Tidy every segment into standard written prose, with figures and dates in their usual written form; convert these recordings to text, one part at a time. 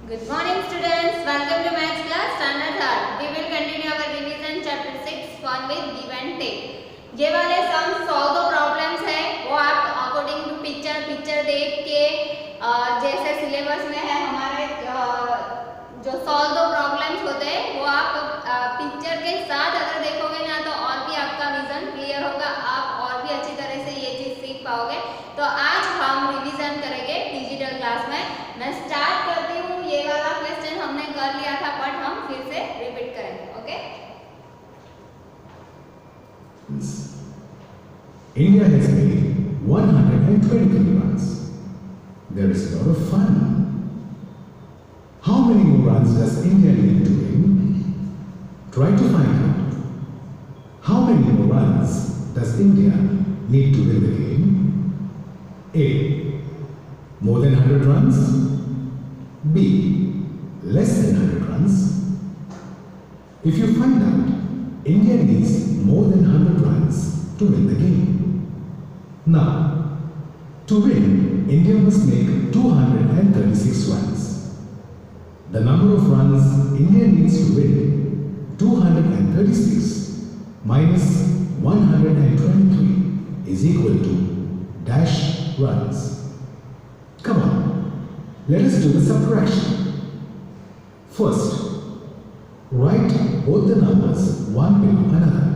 Good morning students, welcome to Maths class standard 3rd. We will continue our revision chapter 6 fun with give and take. ये वाले सम solve the problems है वो आप according to picture देख के जैसे syllabus में है हमारे जो solve the problems होते हैं वो आप पिक्चर के साथ अगर देखोगे ना तो और भी आपका विजन क्लियर होगा, आप और भी अच्छी तरह से ये चीज सीख पाओगे। तो आज हम रिवीजन करेंगे डिजिटल क्लास में। मैं स्टार्ट करती हूँ, ये वाला क्वेश्चन हमने कर लिया था बट हम फिर से रिपीट करेंगे। Okay, India has made 123 runs. There is a lot of fun. How many more runs does India need to win? Try to find out. How many more runs does India need to win the game? A. More than 100 runs. B. Less than 100 runs. If you find out, India needs more than 100 runs to win the game. Now, to win, India must make 236 runs. The number of runs India needs to win, 236 minus 123 is equal to dash runs. Come on, let us do the subtraction. First, write both the numbers one below another.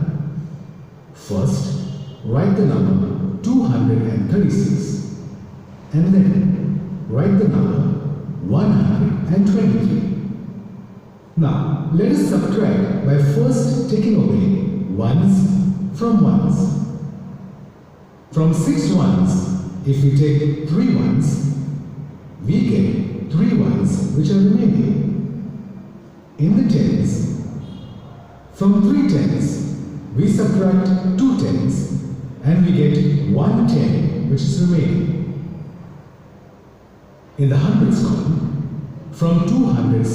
First, write the number 236 and then write the number 123. Now, let us subtract by first taking away ones from ones. From 6 ones, if we take 3 ones, we get 3 ones which are remaining. In the tens, from 3 tens, we subtract 2 tens and we get 1 10 which is remaining. In the hundreds column, from 2 hundreds,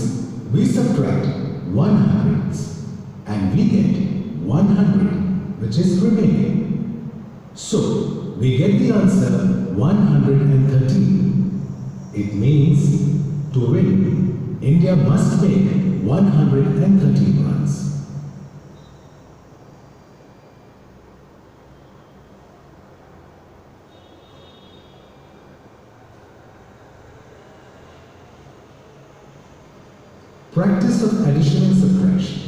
we subtract 1 hundreds and we get 100 which is remaining. So, we get the answer 113. It means to win, India must make 113 runs. Practice of addition and subtraction.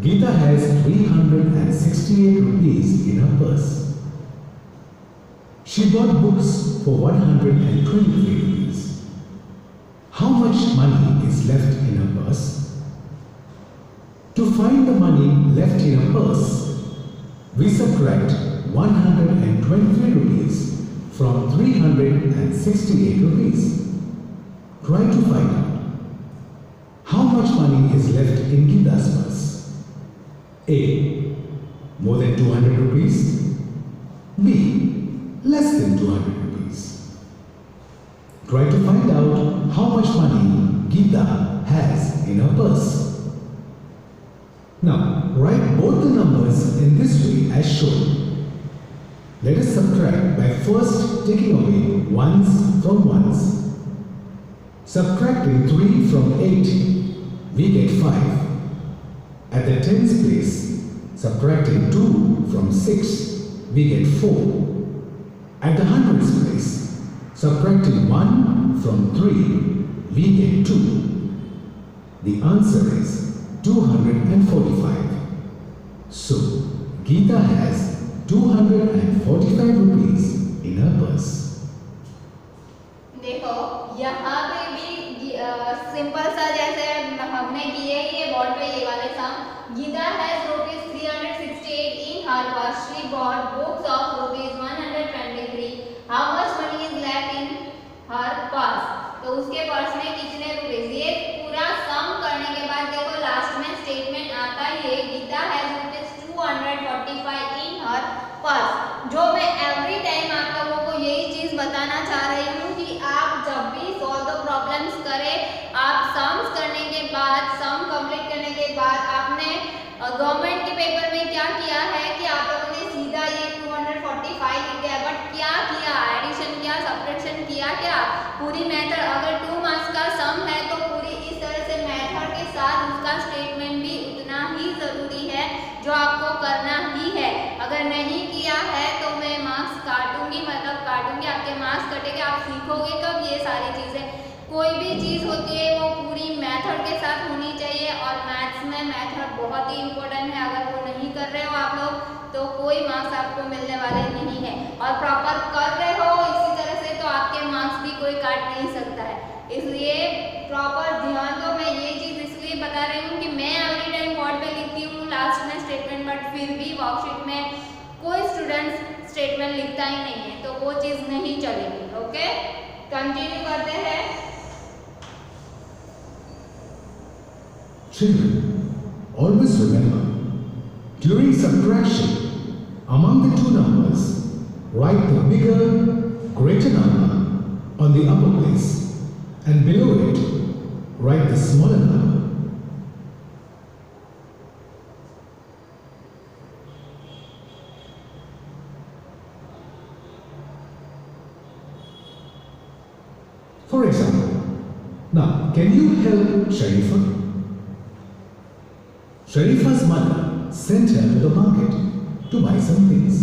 Geeta has 368 rupees in her purse. She bought books for 123 rupees. How much money is left in her purse? To find the money left in her purse, we subtract 123 rupees from 368 rupees. Try to find out. How much money is left in Geeta's purse? A. More than 200 rupees. B. Less than 200 rupees. Try to find out how much money Geeta has in her purse. Now, write both the numbers in this way as shown. Let us subtract by first taking away ones from ones. Subtracting 3 from 8, we get 5. At the tens place, subtracting 2 from 6, we get 4. At the hundreds place, subtracting 1 from 3, we get 2. The answer is 245. So, Geeta has 245 rupees in her purse. देखो यहाँ पे भी simple सा जैसे हमने किए ये board पे ये वाले sum. Gita has rupees 368 in her purse. She bought books of rupees 123। How much money is left in her purse? तो उसके पर्स में कितने रुपीस? ये पूरा सम करने के बाद देखो लास्ट में स्टेटमेंट आता है Gita has rupees 245 in her purse. जो मैं एवरी टाइम आप लोगों को यही चीज बताना चाह रही हूँ कि आप जब भी सॉल्व द प्रॉब्लम्स करें, आप सम्स करने के बाद, सम कंप्लीट करने के बाद आपने गवर्नमेंट के पेपर में क्या किया है कि आप लोगों ने सीधा ये 245 लिख दिया, बट क्या किया? एडिशन किया, सब्ट्रैक्शन किया क्या? पूरी मेथड अगर 2 मार्क्स का सीखोगे कब ये सारी चीज़ें। कोई भी चीज़ होती है वो पूरी मेथड के साथ होनी चाहिए, और मैथ्स में मेथड बहुत ही इम्पोर्टेंट है। अगर वो नहीं कर रहे हो आप लोग तो कोई मार्क्स आपको मिलने वाले नहीं है, और प्रॉपर कर रहे हो इसी तरह से तो आपके मार्क्स भी कोई काट नहीं सकता है। इसलिए प्रॉपर ध्यान दो। मैं ये चीज़ इसलिए बता रही हूँ कि मैं एवरी टाइम बोर्ड पे लिखती हूँ लास्ट में स्टेटमेंट, बट फिर भी वर्कशीट में कोई स्टूडेंट स्टेटमेंट लिखता ही नहीं है, तो वो चीज़ नहीं चलेगी। ओके, कंटिन्यू करते हैं। Children, always remember, during subtraction among the two numbers, write the bigger, greater number on the upper place, and below it, write the smaller number. For example, now can you help Sharifa? Sharifa's mother sent her to the market to buy some things.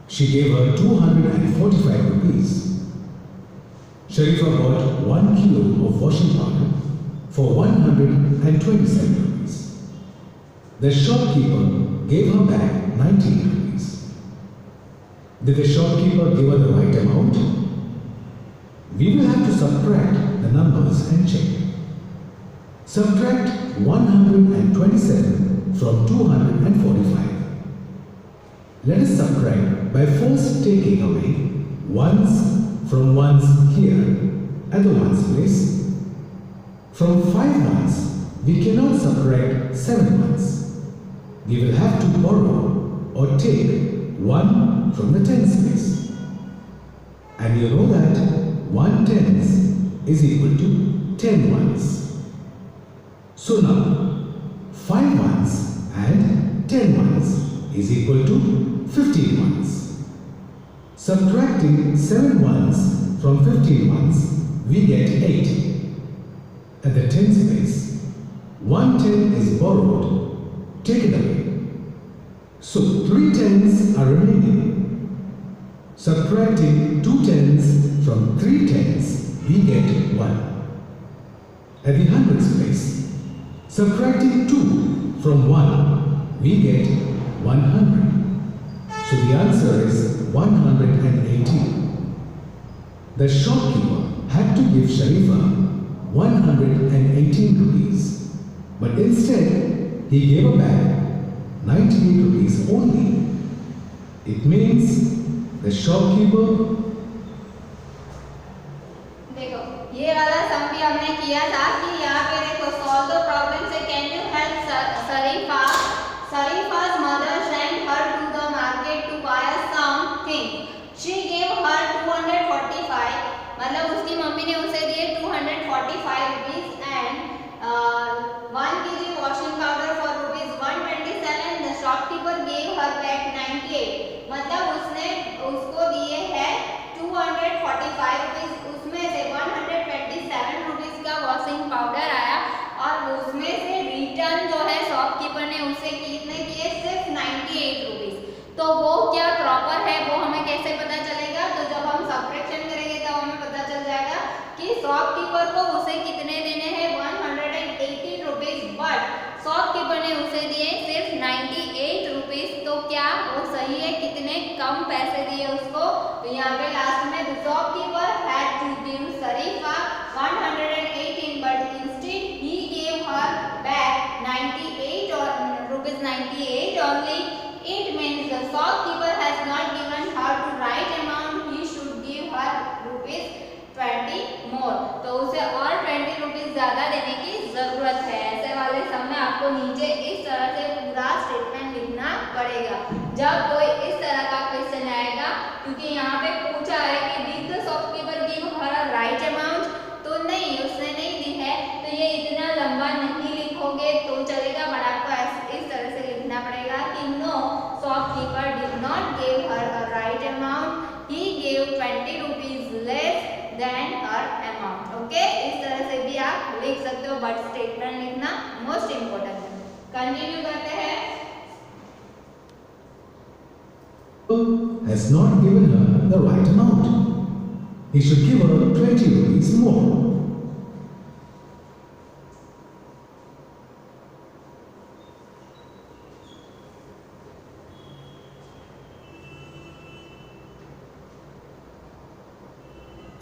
She gave her 245 rupees. Sharifa bought 1 kilo of washing powder for 127 rupees. The shopkeeper gave her back 19 rupees. Did the shopkeeper give her the right amount? We will have to subtract the numbers and check. Subtract 127 from 245. Let us subtract by first taking away ones from ones here at the ones place. From 5 ones, we cannot subtract 7 ones. We will have to borrow or take 1 from the tens place. And you know that 1 tens is equal to 10 ones. So now, 5 ones and 10 ones is equal to 15 ones. Subtracting 7 ones from 15 ones, we get 8. At the tens place, 1 10 is borrowed, taken away. So 3 tens are remaining. Subtracting 2 tens from 3 tens, we get 1. At the hundreds place, subtracting 2 from 1, we get 100. So the answer is 118. The shopkeeper had to give Sharifa 118 rupees, but instead he gave her back 98 rupees only. It means the shopkeeper. देखो ये वाला सम भी हमने किया था कि यहाँ पे देखो सॉल्व द प्रॉब्लम से कैन यू हेल्प शरीफा। Sharifa's mother sent her to the market to buy something. She gave her 245. मतलब उसकी मम्मी ने उसे दिए 245 rupees and 1 kg washing powder for rupees 127. The shopkeeper gave her back 98. मतलब उसने उसको दिए हैं 245 rupees, उसमें से 127 rupees का वॉशिंग पाउडर आया, और उसमें से रिटर्न जो है शॉपकीपर ने उसे कितने दिए, सिर्फ 98 रुपीस। तो वो क्या प्रॉपर है वो हमें कैसे पता चलेगा, तो जब हम सब्ट्रैक्शन करेंगे तब हमें पता चल जाएगा कि शॉपकीपर को उसे कितने देने हैं 118 रुपीस, बट शॉपकीपर ने उसे दिए सिर्फ 98 रुपीस। तो क्या वो सही है, कितने कम पैसे दिए उसको। तो यहाँ पे लास्ट में the shopkeeper had to give Sharifa 118 but instead he gave her back 98 or rupees 98 only. It means the shopkeeper has not given her the right amount. He should give her rupees 20 more. तो उसे और 20 rupees ज्यादा देने की जरूरत है। ऐसे वाले सम में आपको नीचे इस तरह से पूरा स्टेटमेंट लिखना पड़ेगा जब कोई इस तरह का क्वेश्चन आएगा, क्योंकि यहाँ पे पूछा है कि did the shopkeeper give her a right amount, तो नहीं, उसने नहीं दी है, तो ये इतना लंबा नहीं लिखोगे तो चलेगा, बट आपको इस तरह से लिखना पड़ेगा कि no shopkeeper did not give her a right amount, he give 20 rupees less than her amount. Okay, इस तरह से भी आप लिख सकते हो, बट स्टेटमेंट लिखना मोस्ट इम्पोर्टेंट है। कंटिन्यू करते हैं। Has not given her the right amount. he should give her 20 rupees more.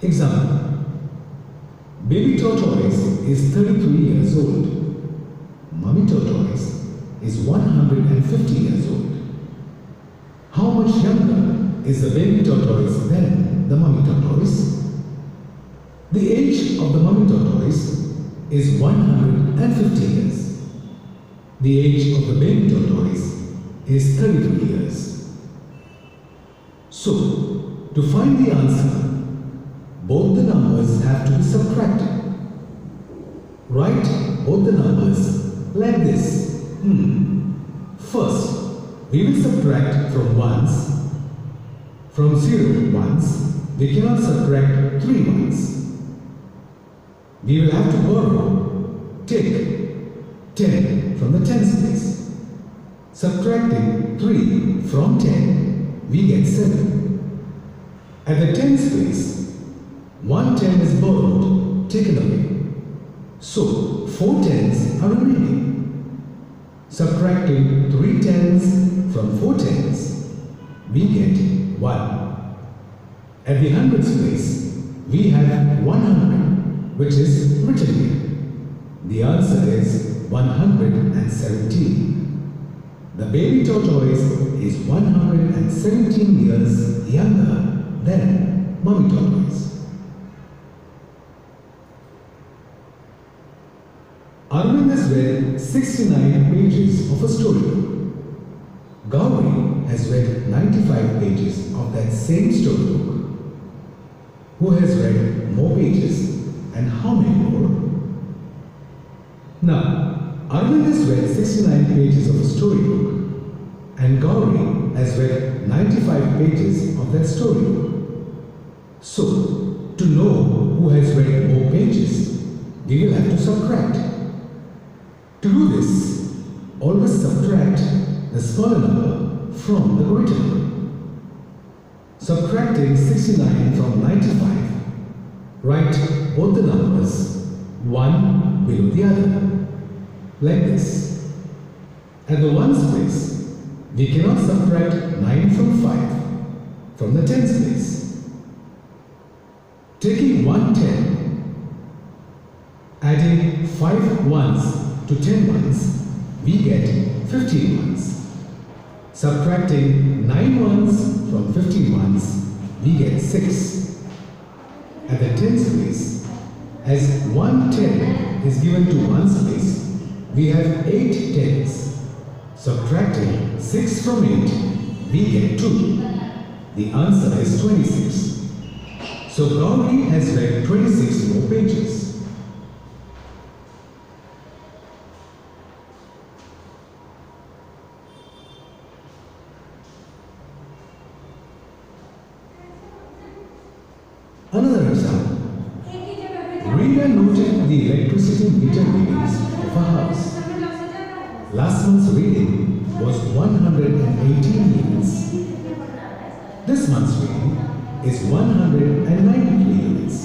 Example. Baby tortoise is 33 years old. Mummy tortoise is 150 years old. How much younger is the baby tortoise than the mummy tortoise? The age of the mummy tortoise is 150 years. The age of the baby tortoise is 33 years. So, to find the answer, both the numbers have to be subtracted. Write both the numbers like this. First, we will subtract from ones. From 0 ones, we cannot subtract 3 ones. We will have to borrow. Take 10 from the tens place. Subtracting 3 from 10, we get 7. At the tens place, 1 10 is borrowed, taken away. So, 4 tens are remaining. Subtracting 3 tens from 4 tens, we get 1. At the hundreds place, we have 100, which is written here. The answer is 117. The baby tortoise is 117 years younger than mummy tortoise. Arvind has read 69 pages of a storybook. Gauri has read 95 pages of that same storybook. Who has read more pages and how many more? Now, Arvind has read 69 pages of a storybook and Gauri has read 95 pages of that storybook. So, to know who has read more pages, we will have to subtract. To do this, always subtract the smaller number from the greater number. Subtracting 69 from 95, write both the numbers, one below the other, like this. At the ones place, we cannot subtract 9 from 5 from the tens place. Taking 1 10, adding 5 ones to 10 ones, we get 15 ones. Subtracting 9 ones from 15 ones, we get 6. At the tens place, as 1 10 is given to ones place, we have 8 tens. Subtracting 6 from 8, we get 2. The answer is 26. So Gauri has read 26 more pages. Another example. Rita noted the electricity meter readings of a house. Last month's reading was 118 units. This month's reading is 193 units.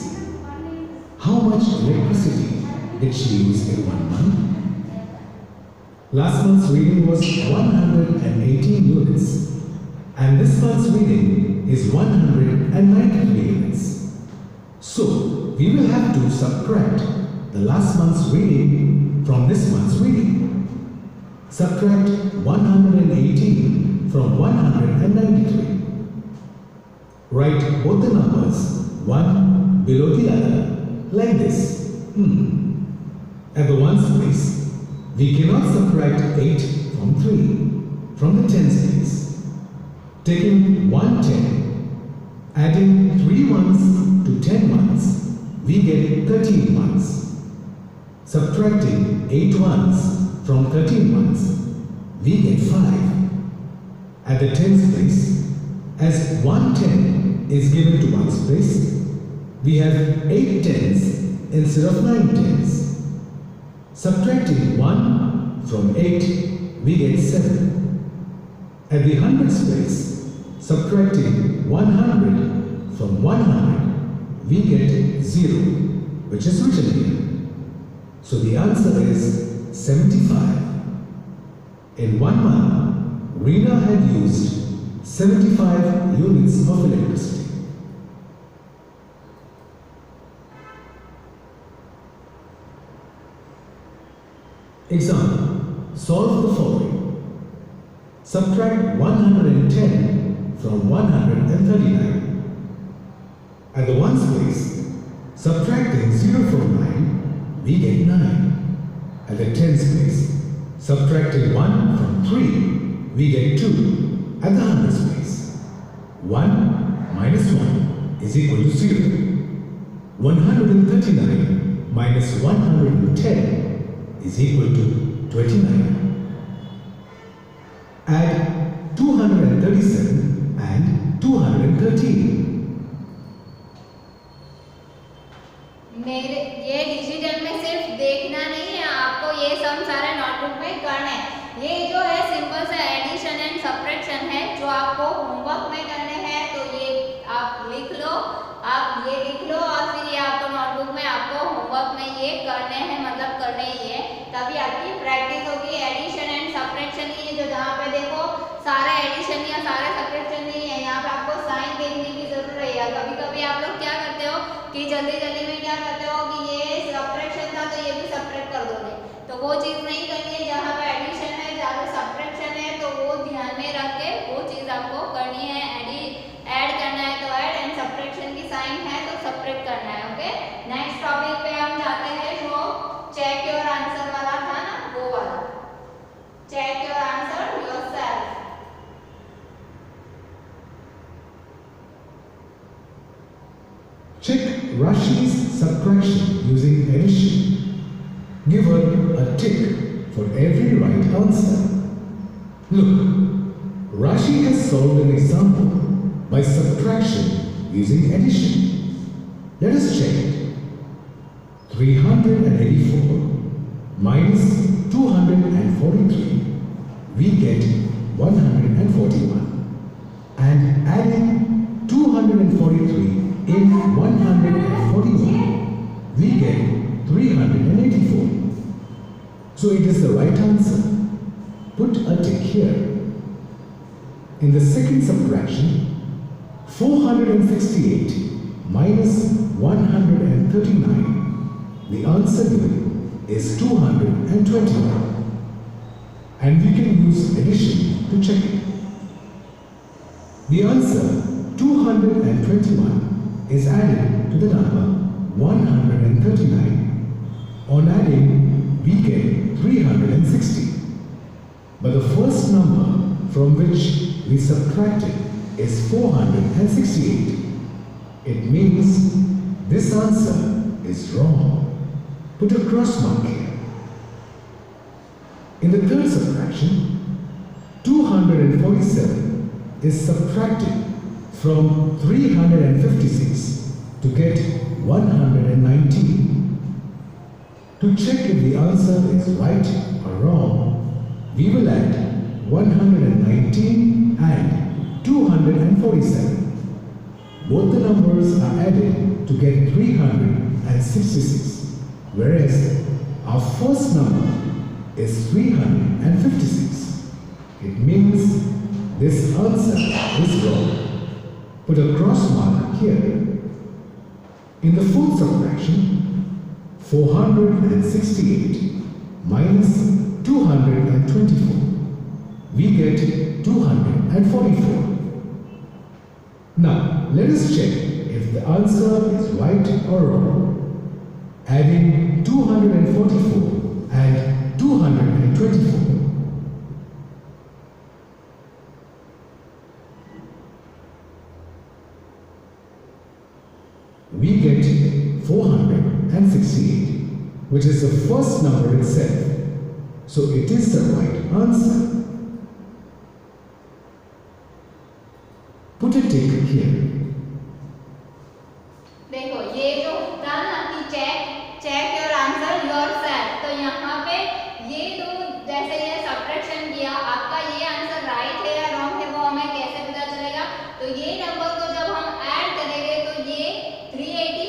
How much electricity did she use in 1 month? Last month's reading was 118 units and this month's reading is 193 units. So, we will have to subtract the last month's reading from this month's reading. Subtract 118 from 193. Write both the numbers, one below the other, like this. At the ones place, we cannot subtract 8 from 3 from the tens place. Taking 1 10, adding 3 ones to 10 ones, we get 13 ones. Subtracting 8 ones from 13 ones, we get 5. At the tens place, as 1 10 is given to ones place, we have 8 tens instead of 9 tens. Subtracting 1 from 8, we get 7. At the hundreds place, subtracting 100 from 100, we get 0, which is written here. So the answer is 75. In 1 month, Reena had used 75 units of electricity. Example, solve the following. Subtract 110 from 139. At the ones place, subtracting 0 from 9, we get 9. At the tens place, subtracting 1 from 3, we get 2. At the hundreds place, 1 minus 1 is equal to 0. 139 minus 110 is equal to 29. Add 237 and 213. मेरे ये digital में सिर्फ देखना नहीं है, आपको ये सम सारे नोटबुक में करना है। ये जो है सिंपल सा एडिशन एंड सब्ट्रैक्शन है जो आपको होमवर्क में करने हैं, तो ये आप लिख लो, आप ये लिख लो और फिर ये आपको नोटबुक में आपको होमवर्क में ये करने हैं, मतलब करने ही है, तभी आपकी प्रैक्टिस होगी। एडिशन एंड सब्ट्रैक्शन ही है जो जहाँ पे देखो सारे एडिशन या सारे सब्ट्रैक्शन नहीं है, यहाँ पे आपको साइन देखने की जरूरत है। कभी कभी आप लोग क्या करते हो कि जल्दी जल्दी में क्या करते हो कि ये सब्ट्रैक्शन था तो ये भी सब्ट्रैक्ट कर दोगे, तो वो चीज़ नहीं करनी है। जहाँ पे एडिशन है, जहाँ पे सब्ट्रैक्शन है, तो वो ध्यान में रख के वो चीज़ आपको करनी है। ऐड करना है तो ऐड, एंड सब्ट्रैक्शन की साइन है तो सब्ट्रैक्ट करना है। ओके, नेक्स्ट टॉपिक पे हम जाते हैं जो चेक योर आंसर वाला था ना, वो वाला check your answer yourself. Check Rashi's subtraction using addition. Give her a tick for every right answer. Look, Rashi has solved an example by subtraction using addition. Let us check it. 384 minus 243, we get 141. And adding 243 in 141, we get 384. So it is the right answer. Put a tick here. In the second subtraction, 468 minus 139, the answer given is 221. And we can use addition to check it. The answer 221 is added to the number 139. On adding, we get 360. But the first number from which we subtracted is 468. It means this answer is wrong. Put a cross mark here. In the third subtraction, 247 is subtracted from 356 to get 119. To check if the answer is right or wrong, we will add 119 and 247. Both the numbers are added to get 366, whereas our first number is 356. It means this answer is wrong. Put a cross mark here. In the fourth subtraction, 468 minus 224, we get 244. Now, let us check if the answer is right or wrong. Adding 244 and 224. We get 468, which is the first number itself. So it is the right answer. Put a tick here. देखो ये जो था ना कि check your answer yourself, तो यहाँ पे ये तो जैसे ये सब्ट्रैक्शन किया, आपका ये आंसर राइट है या रॉन्ग है वो हमें कैसे पता चलेगा? तो ये नंबर को जब हम ऐड करेंगे तो ये 380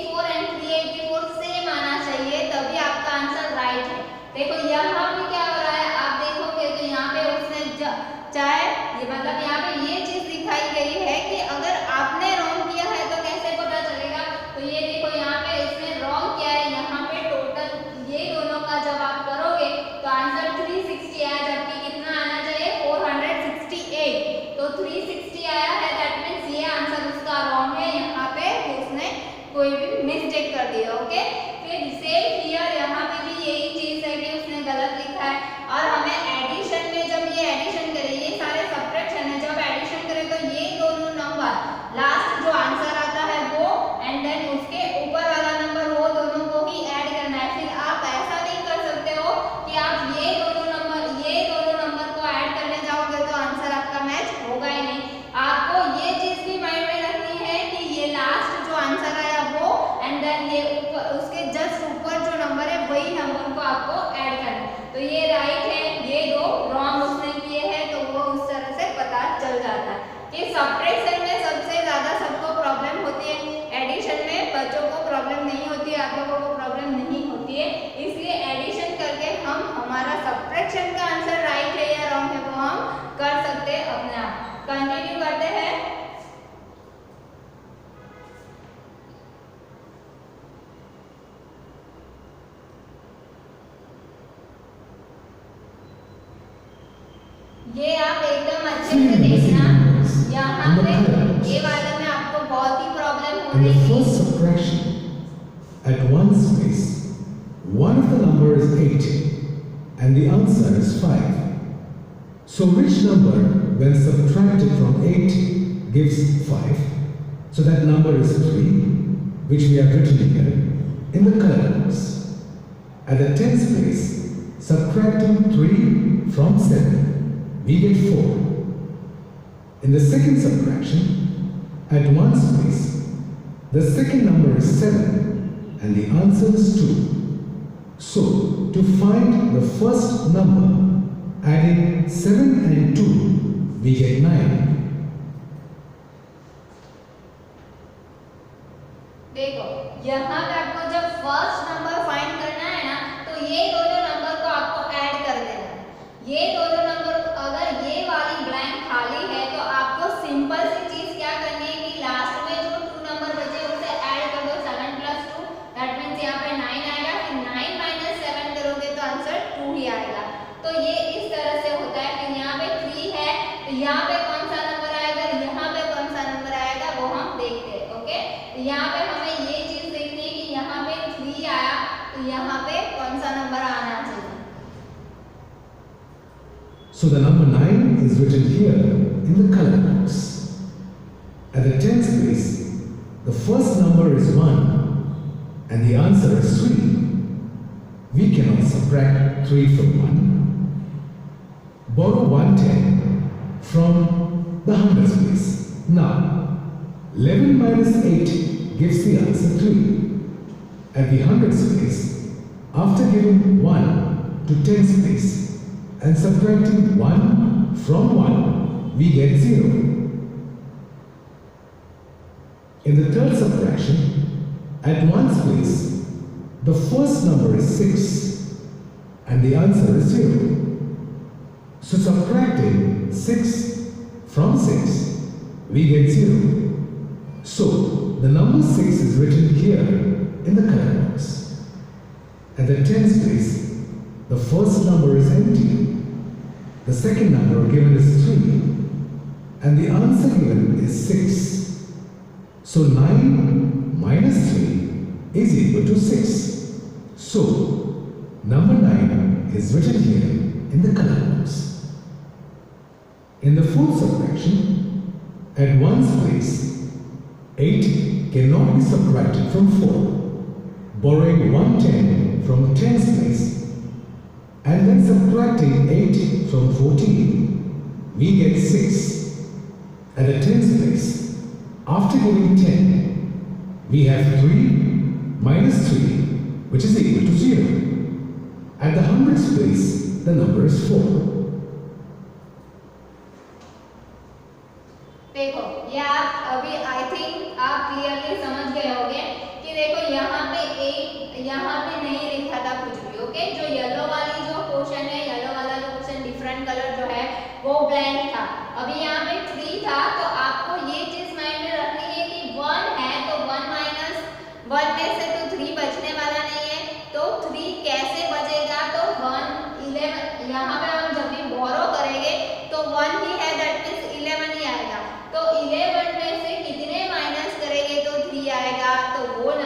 कोई भी मिस्टेक कर दिया। ओके, फिर सेम हियर, यहाँ पे भी यही चीज है कि उसने गलत लिखा है। और हमें एडिशन में जब ये एडिशन करें, ये सारे सब्ट्रैक्शन है, जब एडिशन करें तो ये दोनों नंबर लास्ट जो आंसर आता है वो एंड देन उसके ऊपर वाला नंबर, वो दोनों को ही ऐड करना है। फिर आप ऐसा नहीं कर सकते हो कि आप ये दोनों नंबर को ऐड करने जाओगे तो आंसर आपका मैच होगा ही नहीं। आपको ये चीज भी माइंड में रखनी है कि ये लास्ट जो आंसर आया वो एंड देन ये ऊपर उसके जस्ट ऊपर जो नंबर है वही नंबर को आपको ऐड करना है। तो ये राइट है, ये दो रॉन्ग उसने किए हैं, तो वो उस तरह से पता चल जाता है कि सब्ट्रैक्शन में सबसे ज्यादा सबको प्रॉब्लम होती है, एडिशन में बच्चों को प्रॉब्लम नहीं होती है, आप लोगों को प्रॉब्लम नहीं होती है। इसलिए एडिशन करके हम हमारा सब्ट्रैक्शन का आंसर राइट है या रॉन्ग है वो हम कर सकते हैं अपने आप। कंटिन्यू करते हैं। ये आप एकदम अच्छे से देखना, यहाँ पे ये वाले में आपको बहुत ही प्रॉब्लम हो In रही the थी। first subtraction, at one space, one of the number is 8 and the answer is 5. So which number when subtracted from 8 gives 5? So that number is 3, which we have written here in the color box. At the 10th place, subtracting 3 from 7, we get 4. In the second subtraction, at ones place, the second number is 7 and the answer is 2. So, to find the first number, adding 7 and 2, we get 9. देखो, यहाँ पे आपको जब first number find करना है ना, तो ये दोनों नंबर को आपको ऐड कर देना है। ये दोनों नंबर, अगर ये वाली ब्लैंक खाली है तो आपको सिंपल सी चीज क्या करनी है कि लास्ट में जो 2 नंबर बचे उसे ऐड कर दो, 7 + 2, दैट मींस यहाँ पे 9 आएगा। फिर 9 - 7 करोगे तो आंसर 2 ही आएगा। तो ये इस तरह से होता है। फिर यहाँ पे 3 है तो यहाँ पे कौन सा नंबर आएगा, यहाँ पे कौन सा नंबर आएगा वो हम देखते हैं। ओके, तो यहाँ पे हमें ये चीज देखनी है कि यहाँ पे 3 आया तो यहाँ पे कौन सा नंबर आना चाहिए। So the number 9 is written here in the color box. At the 10th place, the first number is 1 and the answer is 3. We cannot subtract 3 from 1. Borrow 110 from the hundreds place. Now, 11 minus 8 gives the answer 3. At the hundreds place, after giving 1 to tens place and subtracting 1 from 1, we get 0. In the third subtraction, at ones place, the first number is 6 and the answer is 0. So subtracting 6 from 6, we get 0. So the number 6 is written here in the color box. At the tens place, the first number is empty. The second number given is 3 and the answer given is 6. So 9 minus 3 is equal to 6. So number 9 is written here in the color box. In the fourth subtraction, at ones place, 8 cannot be subtracted from 4. Borrowing 110 from tens place and then subtracting 8 from 14, we get 6. At the tens place, after giving 10, we have 3 minus 3, which is equal to 0. At the hundreds place, the number is 4. देखो, ये आप अभी I think आप clearly समझ गए होंगे कि देखो यहाँ पे 8 यहाँ पे नहीं लिखा था कुछ भी। ओके, जो येलो वाली जो पोर्शन है, येलो वाला जो पोर्शन डिफरेंट कलर जो है वो ब्लैंक था। अभी यहाँ पे 3 था तो आपको ये चीज माइंड में रखनी है कि 1 है तो 1 माइनस 1 में से तो 3 बचने वाला नहीं है, तो 3 कैसे बचेगा, तो 1 11 यहाँ पे हम जब भी बोरो करेंगे तो 1 ही है, दैट मींस 11 ही आएगा। तो 11 में से कितने माइनस करेंगे तो 3 आएगा, तो वो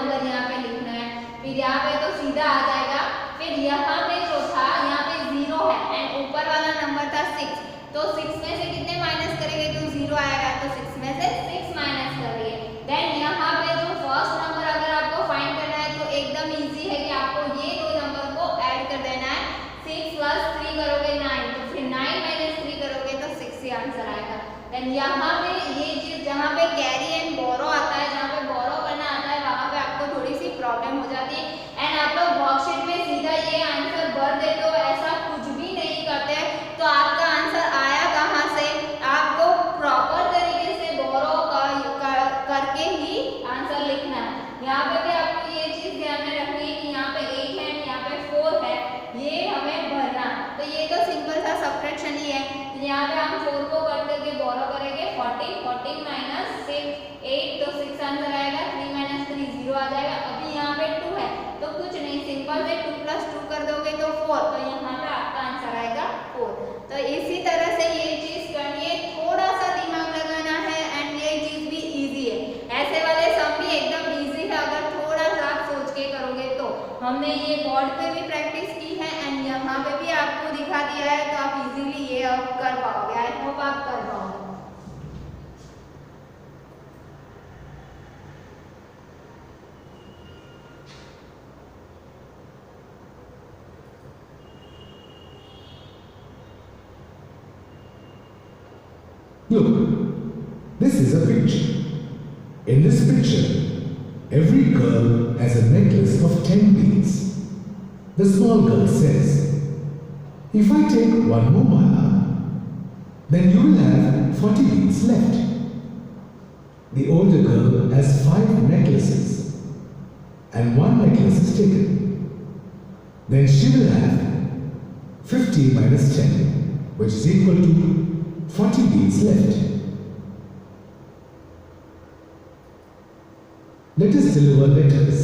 जीरो आएगा तो 6 में से 6 माइनस करिए। देन यहाँ पे जो फर्स्ट नंबर अगर आपको फाइंड करना है तो एकदम इजी है कि आपको ये दो नंबर को ऐड कर देना है। 6 प्लस 3 करोगे 9, तो फिर 9 माइनस 3 करोगे तो 6 ही आंसर आएगा। देन यहाँ पे ये चीज जहाँ पे कैरी एंड बोरो आता है, जहाँ पे बोरो करना आता है वहाँ पे आपको थोड़ी सी प्रॉब्लम हो जाती है। एंड आप लोग वर्कशीट में सीधा ये आंसर भर देते हो, ऐसा कुछ भी नहीं करते तो आपका आंसर आया कहाँ से? आपको प्रॉपर तरीके से बोरो करके ही आंसर लिखना है। यहाँ पे भी आपको ये चीज ध्यान में रखनी है कि यहाँ पे 8 है यहाँ पे 4 है, ये हमें भरना। तो ये तो सिंपल सा सब्ट्रैक्शन ही है। तो यहाँ पे हम 4 को कट करके बोरो करेंगे 40 माइनस 6 8 तो 6 आंसर आएगा। 3 माइनस 3 0 आ जाएगा। अभी यहाँ पे 2 है तो कुछ नहीं, सिंपल से 2 प्लस 2 कर दोगे तो 4, तो यहाँ पे आपका आंसर आएगा 4। तो इसी तरह से ये चीज करनी है, थोड़ा सा दिमाग लगाना है एंड ये चीज भी इजी है। ऐसे वाले सम भी एकदम इजी है अगर थोड़ा सा आप सोच के करोगे तो। हमने ये बोर्ड पे भी प्रैक्टिस की है एंड यहाँ पे भी आपको दिखा दिया है, तो आप इजीली ये अब कर पाओगे। आई होप आप कर पाओगे। Look, this is a picture. In this picture, every girl has a necklace of 10 beads. The small girl says, if I take one more mala, then you will have 40 beads left. The older girl has 5 necklaces and one necklace is taken. Then she will have 50 minus 10, which is equal to 40 beads left. Let us deliver letters.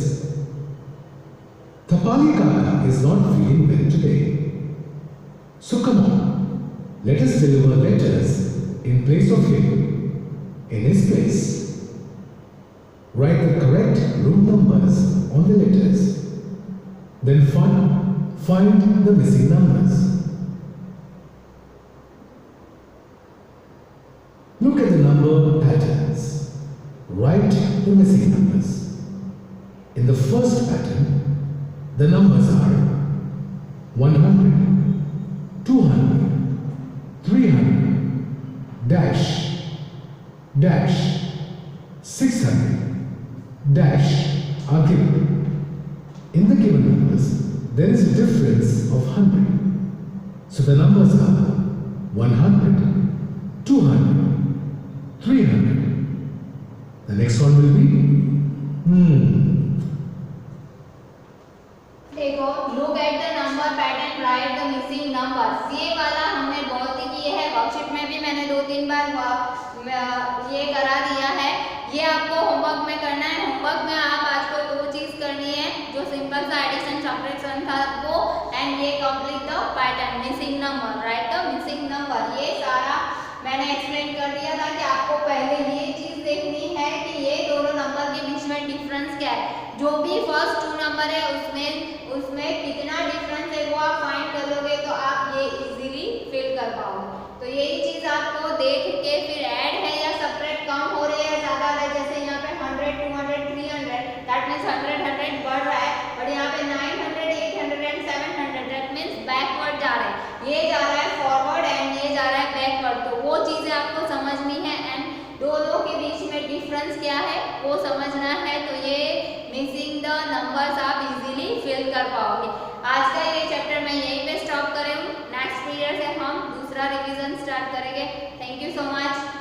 Thapali Kaka is not feeling well today. So come on, let us deliver letters in place of him, in his place. Write the correct room numbers on the letters. Then find the missing numbers. Look at the number patterns. Write the missing numbers. In the first pattern, the numbers are 100, 200, 300, dash, dash, 600, dash are given. In the given numbers, there is a difference of 100. So the numbers are 100, 200, 300. The next one will be देखो, look at the number pattern, write the missing numbers। ये वाला हमने बहुत ही किए हैं, worksheet में भी मैंने 2-3 बार ये करा दिया है। ये आपको होमवर्क में करना है। होमवर्क में आप आज को 2 चीज करनी है, जो सिंपल सा एडिशन सब्ट्रैक्शन था वो, एंड ये complete the pattern missing number, right the missing number. ये सारा मैंने एक्सप्लेन कर दिया था कि आपको पहले ये चीज देखनी है कि ये दोनों नंबर के बीच में डिफरेंस क्या है। जो भी फर्स्ट 2 नंबर है उसमें कितना डिफरेंस है वो आप फाइंड कर लोगे तो आप ये इजीली फिल कर पाओगे। तो यही चीज आपको देख के फिर ऐड है या सब्ट्रैक्ट कम हो रही है ज्यादा है, जैसे यहाँ पे 100, 200, 300, दैट मींस 100 बढ़ रहा है, और यहाँ पे 900, 800 एंड 700 दैट मींस बैकवर्ड जा रहा है। ये जा रहा है फॉरवर्ड एंड ये जा रहा है बैकवर्ड। तो वो चीजें आपको समझनी है एंड दोनों के बीच में डिफरेंस क्या है वो समझना है। तो ये मिसिंग द नंबर्स आप इजीली फिल कर पाओगे। आज का ये चैप्टर मैं यहीं पे स्टॉप कर रही हूँ। नेक्स्ट पीरियड से हम दूसरा रिवीजन स्टार्ट करेंगे। Thank you so much.